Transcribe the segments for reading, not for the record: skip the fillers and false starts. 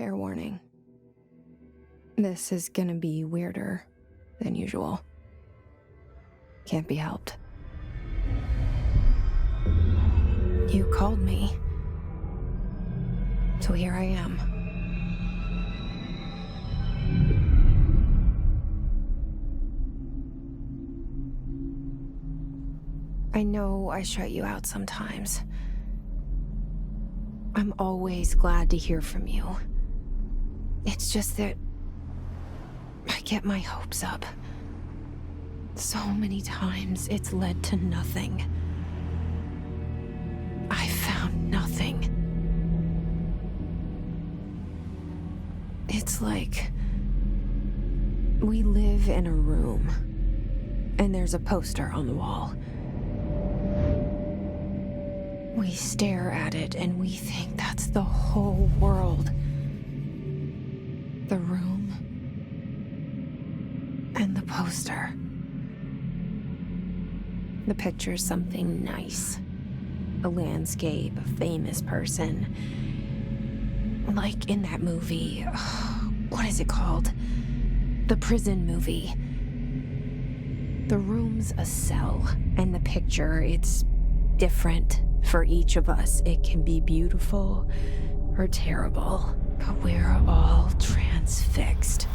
Fair warning. This is gonna be weirder than usual. Can't be helped. You called me. So here I am. I know I shut you out sometimes. I'm always glad to hear from you. It's just that I get my hopes up. So many times it's led to nothing. I found nothing. It's like we live in a room, and there's a poster on the wall. We stare at it and we think that's the whole world. The room and the poster. The picture's something nice. A landscape, a famous person. Like in that movie, what is it called? The prison movie. The room's a cell, and the picture, it's different for each of us. It can be beautiful or terrible, but we're all transfixed.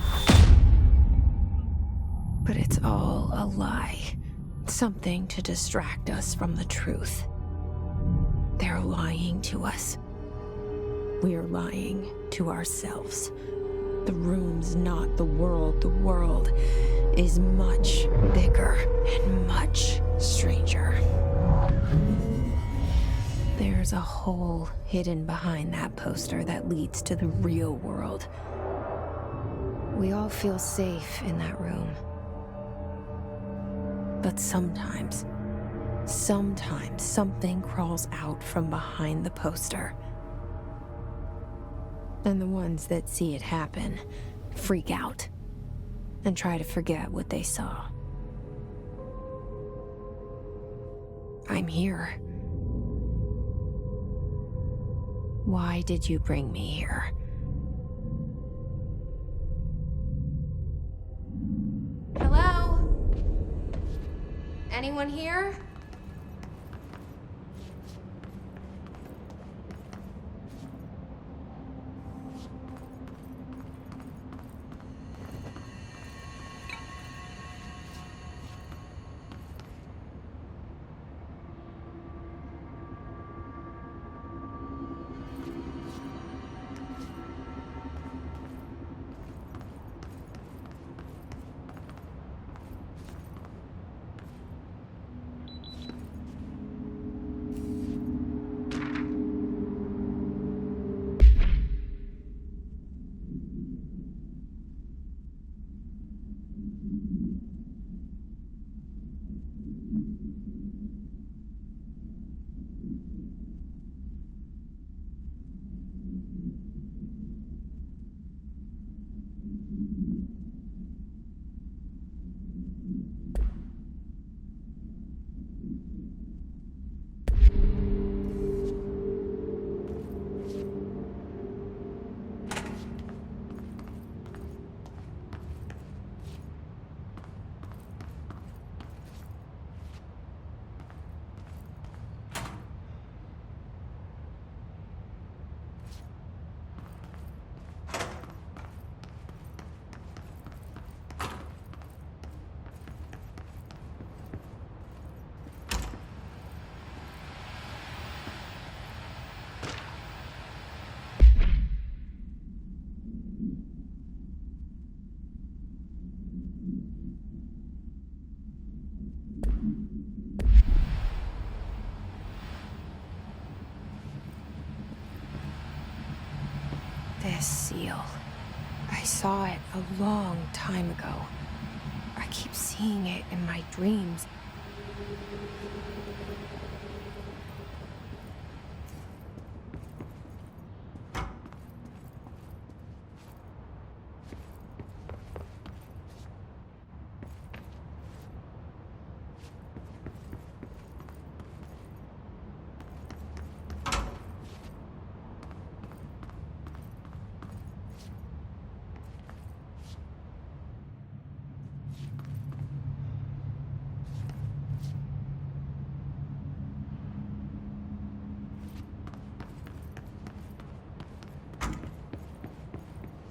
But it's all a lie. Something to distract us from the truth. They're lying to us. We're lying to ourselves. The room's not the world. The world is much bigger and much stranger. There's a hole hidden behind that poster that leads to the real world. We all feel safe in that room. But sometimes something crawls out from behind the poster. And the ones that see it happen freak out and try to forget what they saw. I'm here. Why did you bring me here? Hello? Anyone here? This seal. I saw it a long time ago. I keep seeing it in my dreams.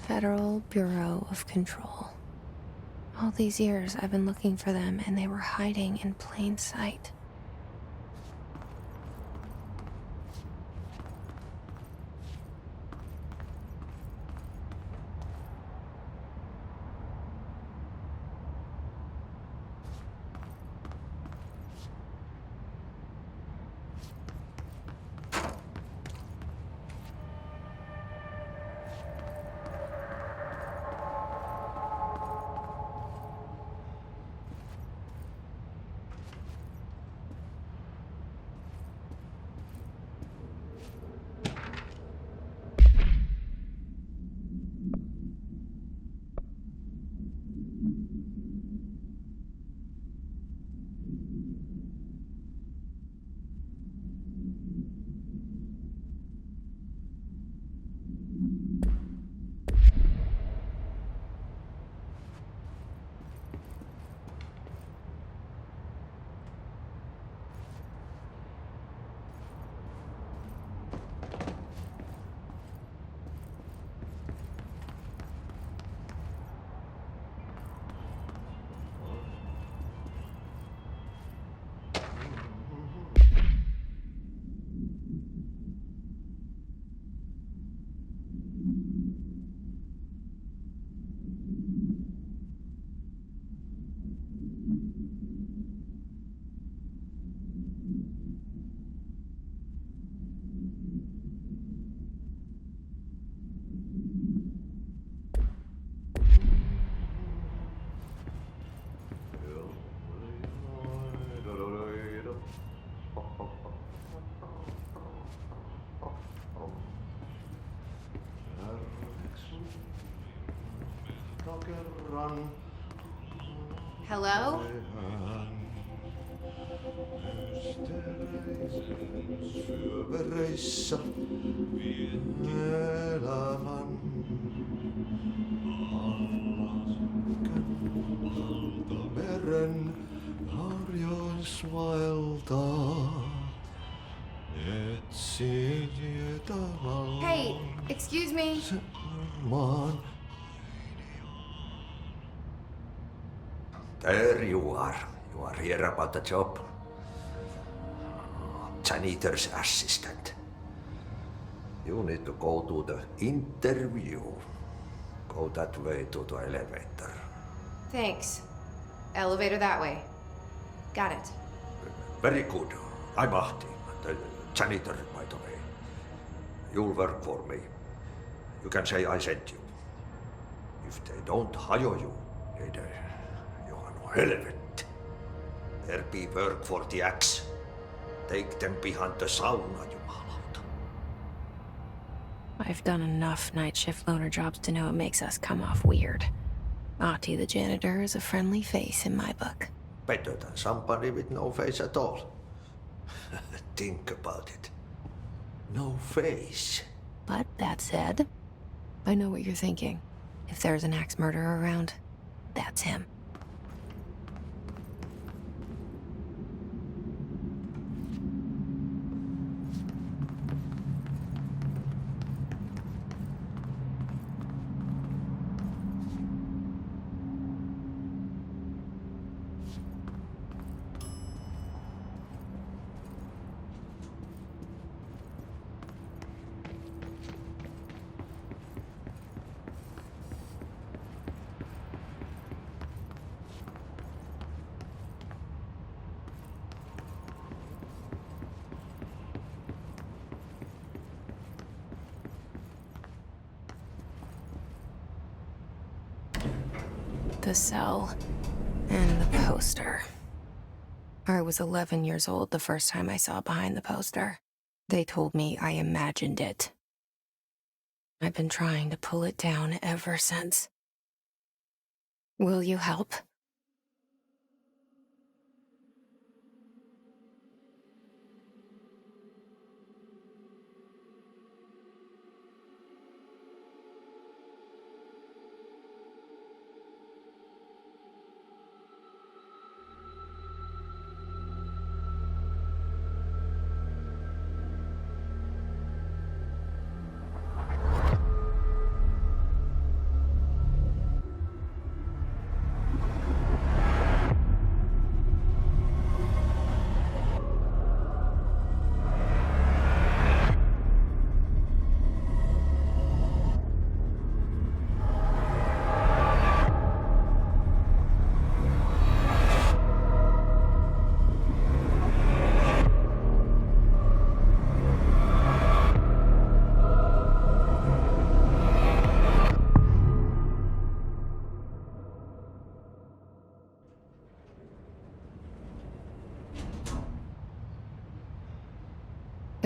Federal Bureau of Control. All these years I've been looking for them, and they were hiding in plain sight. Hello? Syövereissä elämän valtameren harjoissa vaeltaa. Etsin tavallaan. Hey, excuse me. Maan. There you are. You are here about the job. Janitor's assistant. You need to go to the interview. Go that way to the elevator. Thanks. Elevator that way. Got it. Very good. I'm Ahti, the janitor, by the way. You'll work for me. You can say I sent you. If they don't hire you, then you are no helvet. There be work for the axe. Take them behind the sauna, jumalauta. I've done enough night shift loner jobs to know it makes us come off weird. Ahti the janitor is a friendly face in my book. Better than somebody with no face at all. Think about it. No face. But that said, I know what you're thinking. If there's an axe murderer around, that's him. The cell and the poster. I was 11 years old the first time I saw behind the poster. They told me I imagined it. I've been trying to pull it down ever since. Will you help?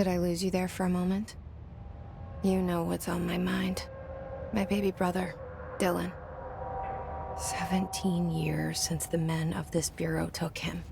Did I lose you there for a moment? You know what's on my mind. My baby brother, Dylan. 17 years since the men of this bureau took him.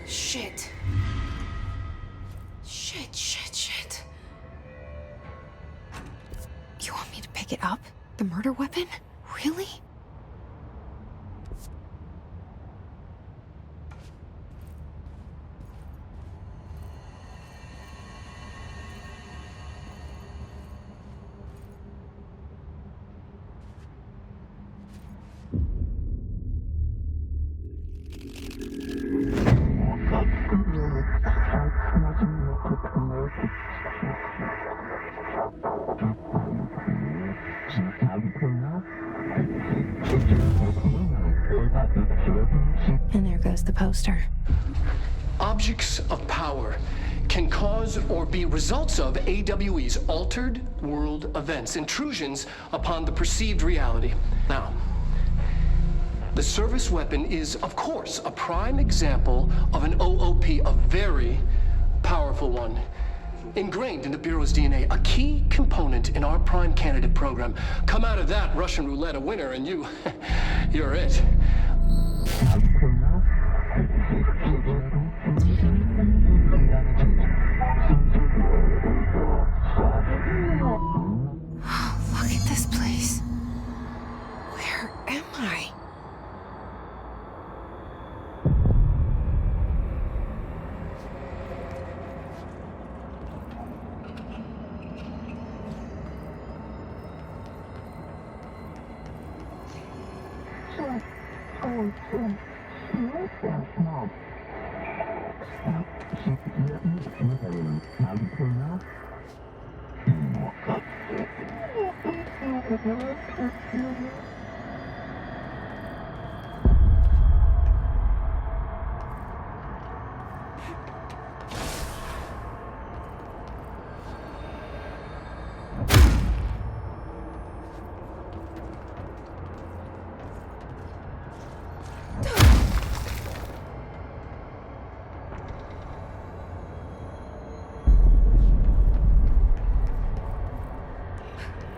Shit. Shit. You want me to pick it up? The murder weapon? Really? And there goes the poster. Objects of power can cause or be results of AWE's altered world events, intrusions upon the perceived reality. Now, the service weapon is, of course, a prime example of an OOP, a very powerful one. Ingrained in the Bureau's DNA, a key component in our prime candidate program. Come out of that Russian roulette a winner and you're it. Look at this place. Where am I?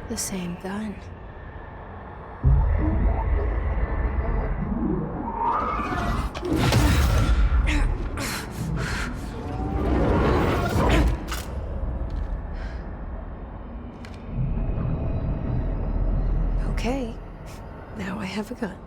The same gun. Okay, now I have a gun.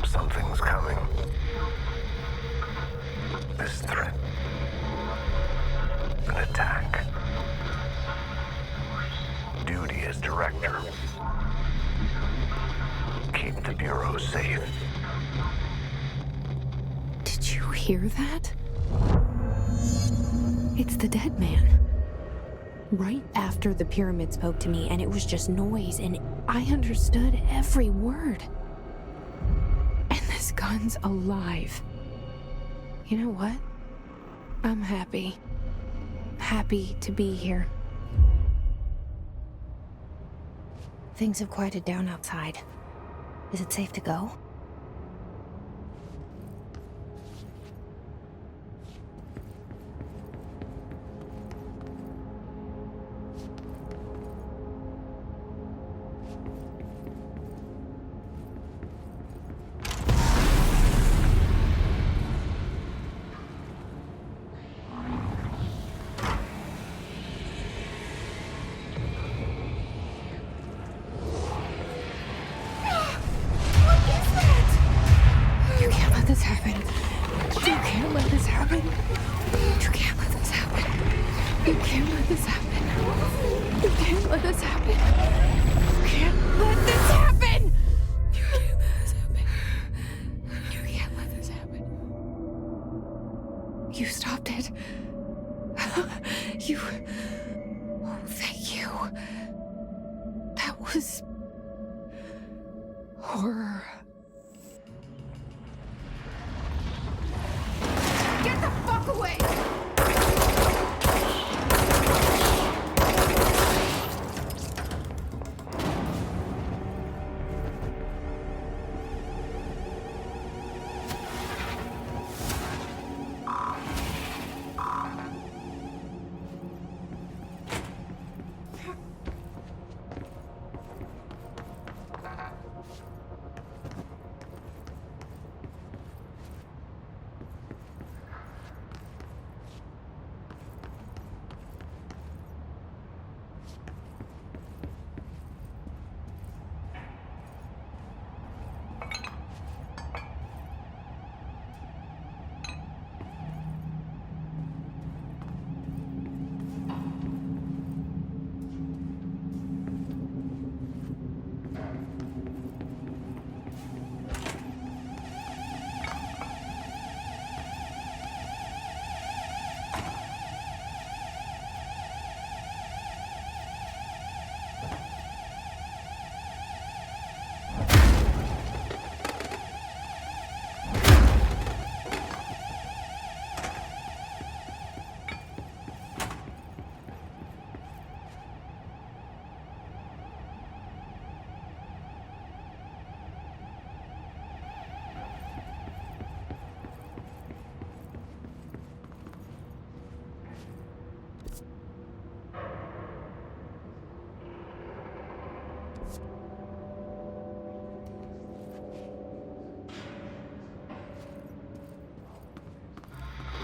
Something's coming. This threat. An attack. Duty as director. Keep the Bureau safe. Did you hear that? It's the dead man. Right after the pyramid spoke to me, and it was just noise, and I understood every word. And this gun's alive. You know what? I'm happy. Happy to be here. Things have quieted down outside. Is it safe to go? This happen. You can't let this happen. You can't let this happen. You can't let this happen. You can't let this happen. You can't let this happen. You can't let this happen. You can't let this happen. You stopped it. You. Oh, thank you. That was horror. Get the fuck away!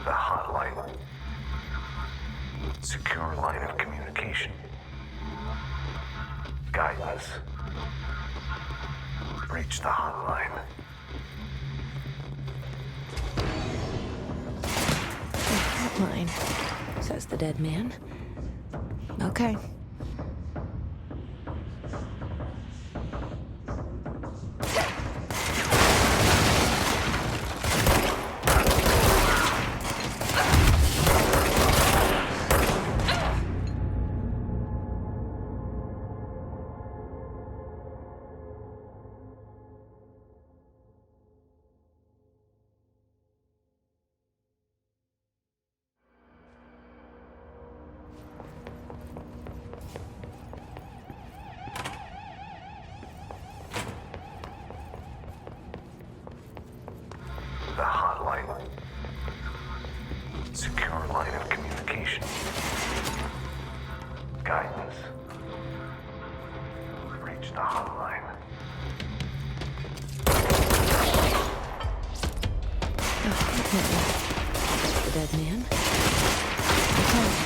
The hotline. Secure line of communication. Guidance. Reach the hotline. Hotline, says the dead man. Okay. The hotline. Secure line of communication. Guidance. Reach the hotline. The dead man. Okay.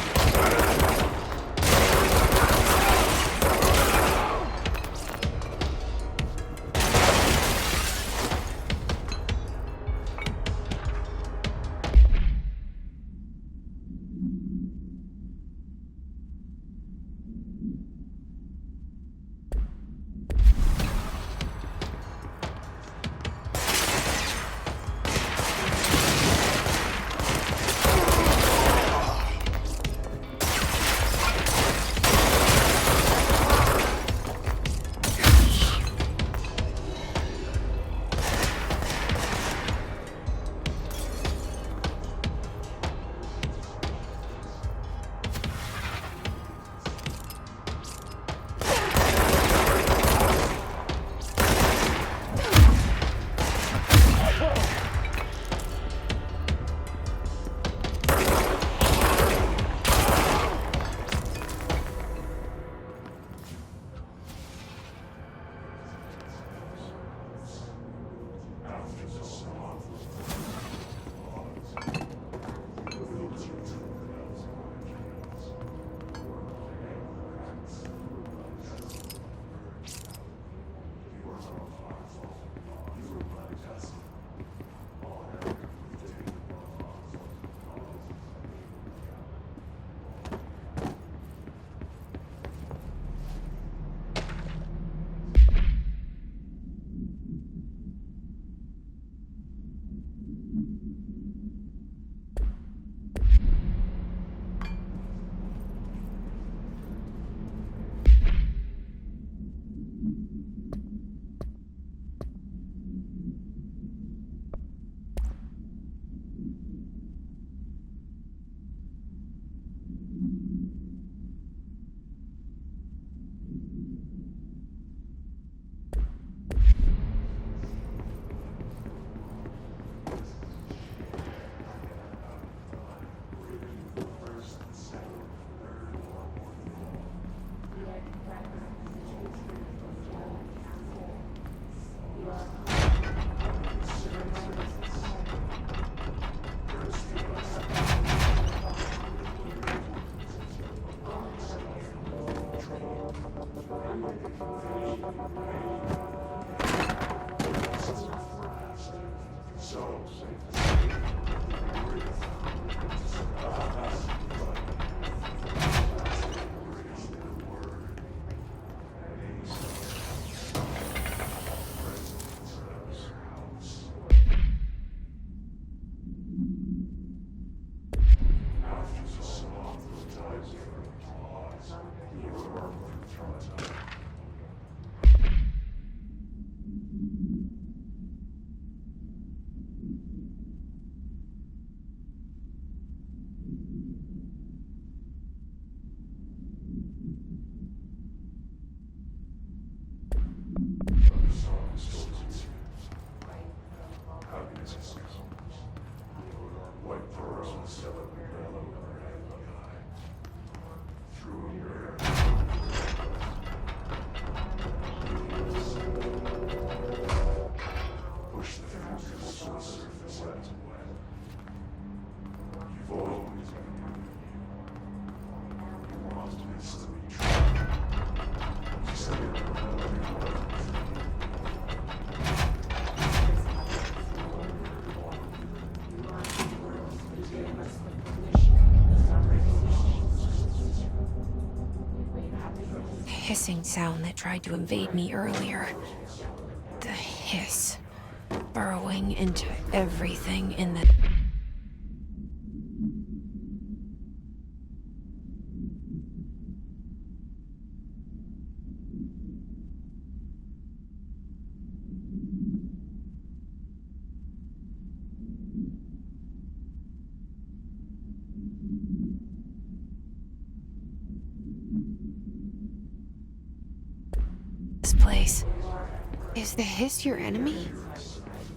Hissing sound that tried to invade me earlier. The hiss, burrowing into everything in the... This place. Is the hiss your enemy?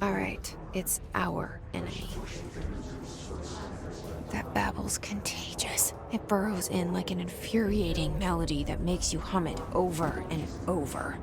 Alright, it's our enemy. That babble's contagious. It burrows in like an infuriating melody that makes you hum it over and over.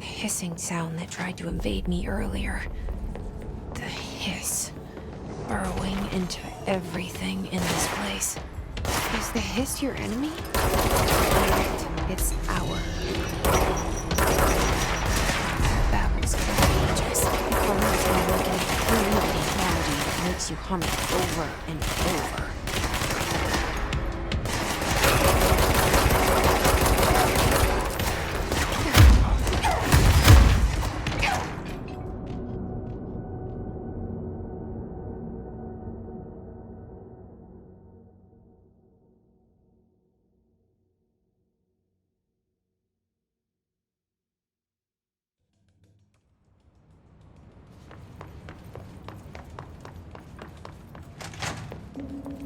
Hissing sound that tried to invade me earlier. The hiss, burrowing into everything in this place. Is the hiss your enemy? Alright, it's our enemy. Babble's contagious. It burrows in like an infuriating melody that makes you hum it over and over.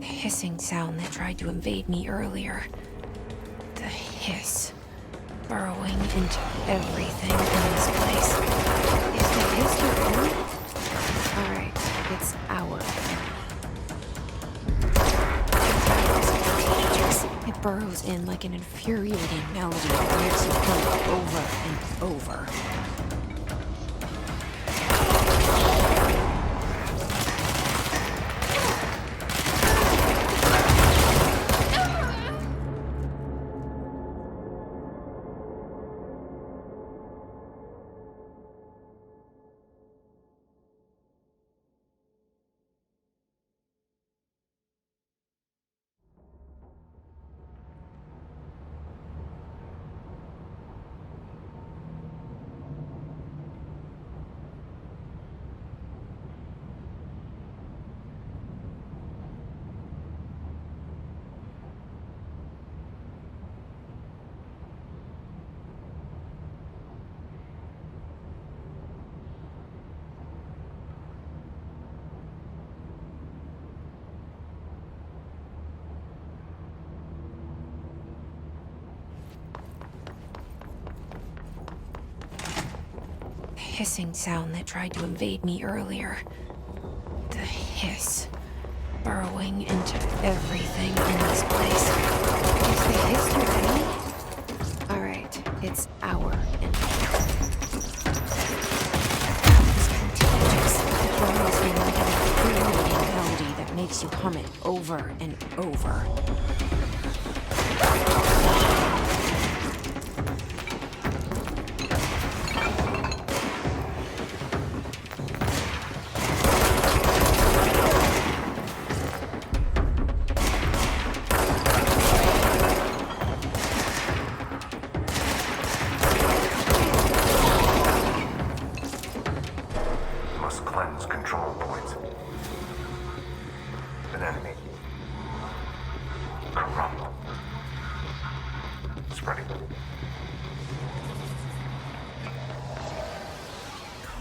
Hissing sound that tried to invade me earlier. The hiss, burrowing into everything in this place. Is the hiss your enemy? Alright, it's our enemy. burrows in like an infuriating melody that makes you hum over and over. Hissing sound that tried to invade me earlier. The hiss. Burrowing into everything in this place. Is the hiss ready? Alright, it's our influence. It's contagious. It burrows in like an infuriating melody that makes you hum it over and over. Must cleanse control points. An enemy. Corrupt. Spreading.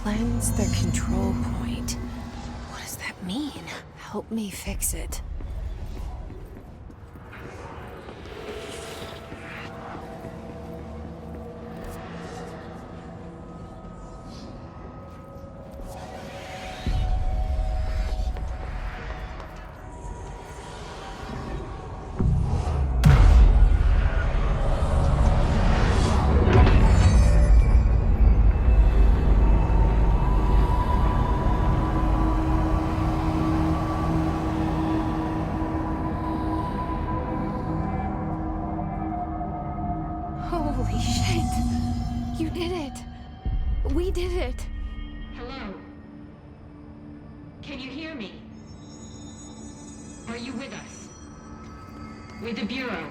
Cleanse the control point. What does that mean? Help me fix it. Holy shit! You did it! We did it! Hello? Can you hear me? Are you with us? With the Bureau?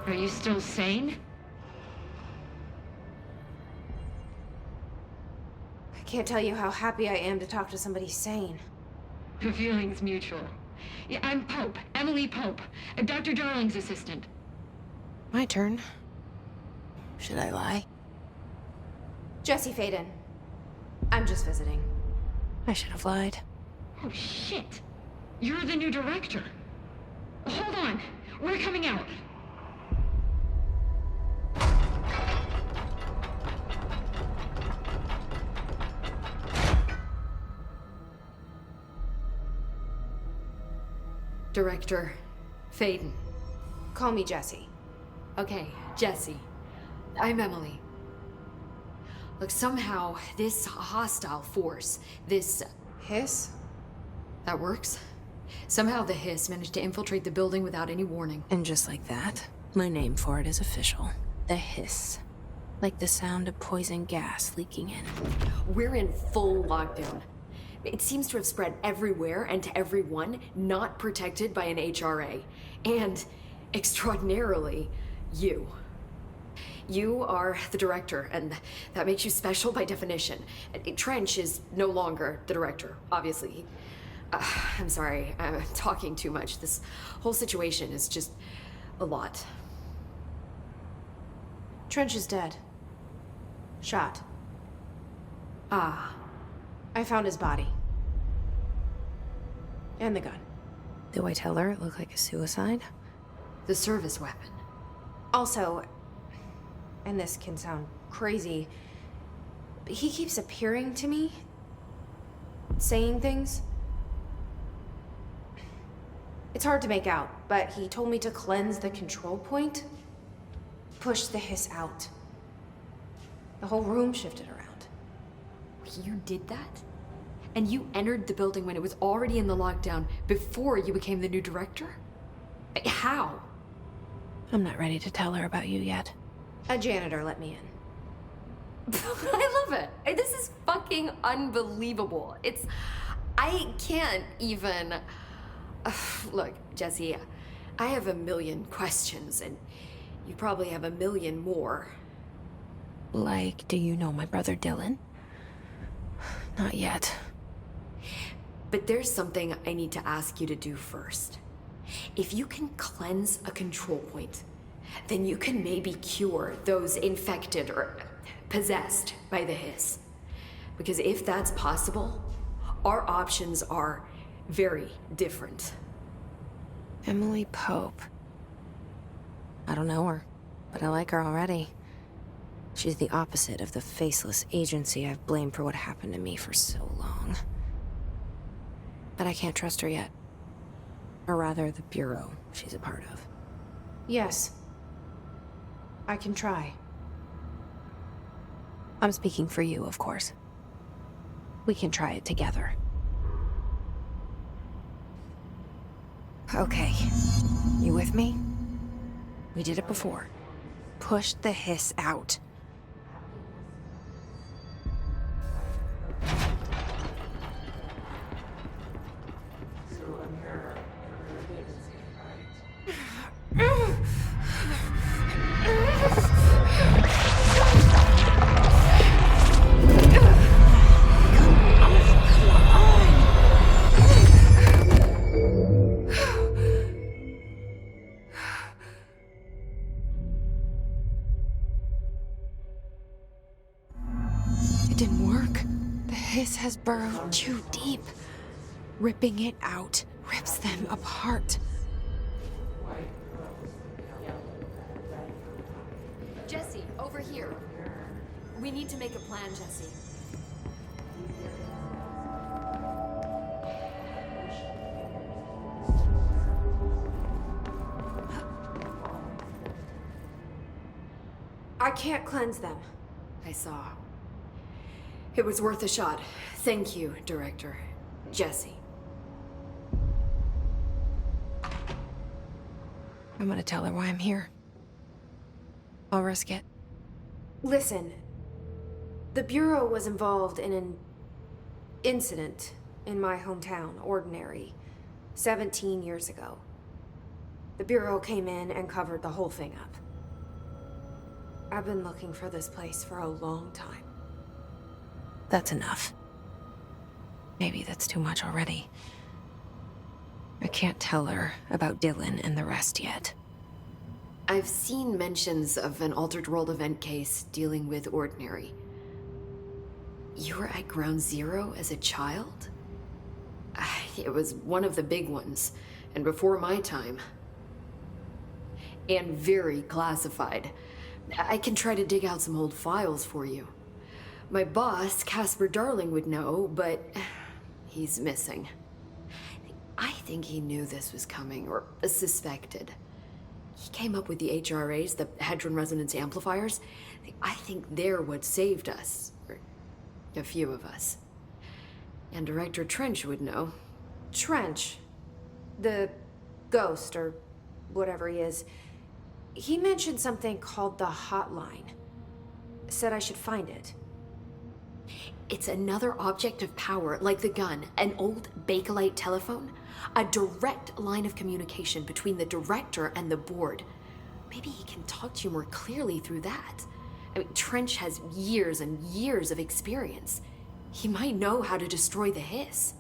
Are you still sane? I can't tell you how happy I am to talk to somebody sane. The feeling's mutual. Yeah, I'm Pope, Emily Pope, Dr. Darling's assistant. My turn. Should I lie? Jesse Faden. I'm just visiting. I should have lied. Oh, shit. You're the new director. Hold on. We're coming out. Director Faden. Call me Jesse. Okay, Jesse. I'm Emily. Look, somehow this hostile force, this... Hiss? That works? Somehow the hiss managed to infiltrate the building without any warning. And just like that, my name for it is official. The hiss. Like the sound of poison gas leaking in. We're in full lockdown. It seems to have spread everywhere and to everyone not protected by an HRA. And, extraordinarily, you. You are the director, and that makes you special by definition. Trench is no longer the director, obviously. I'm sorry, I'm talking too much. This whole situation is just a lot. Trench is dead. Shot. Ah. I found his body. And the gun. Do I tell her it looked like a suicide? The service weapon. Also, and this can sound crazy, but he keeps appearing to me, saying things. It's hard to make out, but he told me to cleanse the control point. Push the hiss out. The whole room shifted around. You did that? And you entered the building when it was already in the lockdown before you became the new director? How? I'm not ready to tell her about you yet. A janitor let me in. I love it. This is fucking unbelievable. I can't even... Look, Jesse, I have a million questions, and you probably have a million more. Like, do you know my brother Dylan? Not yet. But there's something I need to ask you to do first. If you can cleanse a control point, then you can maybe cure those infected or possessed by the hiss. Because if that's possible, our options are very different. Emily Pope. I don't know her, but I like her already. She's the opposite of the faceless agency I've blamed for what happened to me for so long. But I can't trust her yet. Or rather, the Bureau she's a part of. Yes. I can try. I'm speaking for you, of course. We can try it together. Okay. You with me? We did it before. Push the hiss out. It didn't work. The hiss has burrowed too deep. Ripping it out rips them apart. Jesse, over here. We need to make a plan, Jesse. I can't cleanse them. I saw. It was worth a shot. Thank you, Director. Jesse. I'm gonna tell her why I'm here. I'll risk it. Listen. The Bureau was involved in an incident in my hometown, Ordinary, 17 years ago. The Bureau came in and covered the whole thing up. I've been looking for this place for a long time. That's enough. Maybe that's too much already. I can't tell her about Dylan and the rest yet. I've seen mentions of an Altered World event case dealing with Ordinary. You were at Ground Zero as a child? It was one of the big ones, and before my time. And very classified. I can try to dig out some old files for you. My boss, Casper Darling, would know, but he's missing. I think he knew this was coming, or suspected. He came up with the HRAs, the Hadron Resonance Amplifiers. I think they're what saved us. Or a few of us. And Director Trench would know. Trench, the ghost, or whatever he is, he mentioned something called the Hotline. Said I should find it. It's another object of power, like the gun, an old Bakelite telephone. A direct line of communication between the director and the board. Maybe he can talk to you more clearly through that. I mean, Trench has years and years of experience. He might know how to destroy the hiss.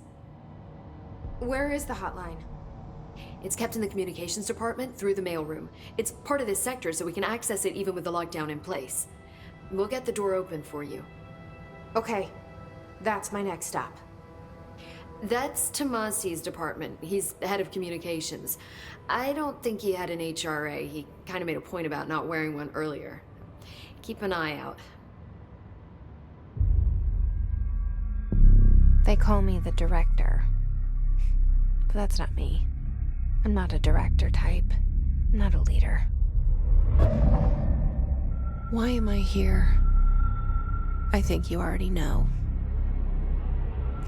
Where is the hotline? It's kept in the communications department through the mailroom. It's part of this sector, so we can access it even with the lockdown in place. We'll get the door open for you. Okay, that's my next stop. That's Tomasi's department. He's the head of communications. I don't think he had an HRA. He kind of made a point about not wearing one earlier. Keep an eye out. They call me the director. But that's not me. I'm not a director type. I'm not a leader. Why am I here? I think you already know.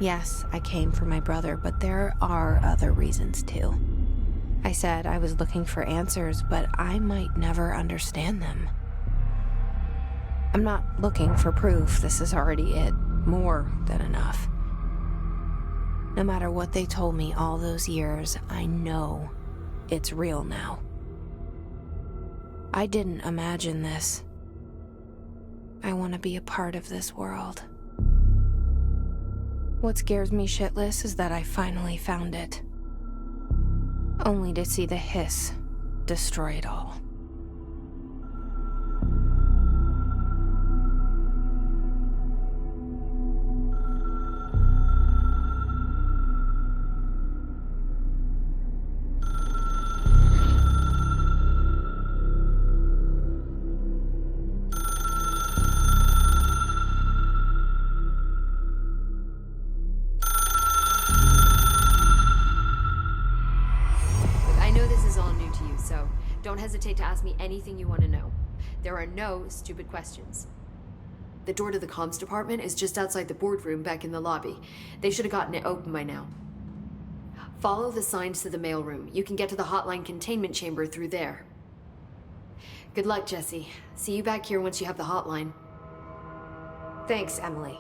Yes, I came for my brother, but there are other reasons too. I said I was looking for answers, but I might never understand them. I'm not looking for proof. This is already it. More than enough. No matter what they told me all those years, I know it's real now. I didn't imagine this. I want to be a part of this world. What scares me shitless is that I finally found it. Only to see the hiss destroy it all. Don't hesitate to ask me anything you want to know. There are no stupid questions. The door to the comms department is just outside the boardroom back in the lobby. They should have gotten it open by now. Follow the signs to the mailroom. You can get to the hotline containment chamber through there. Good luck, Jesse. See you back here once you have the hotline. Thanks, Emily.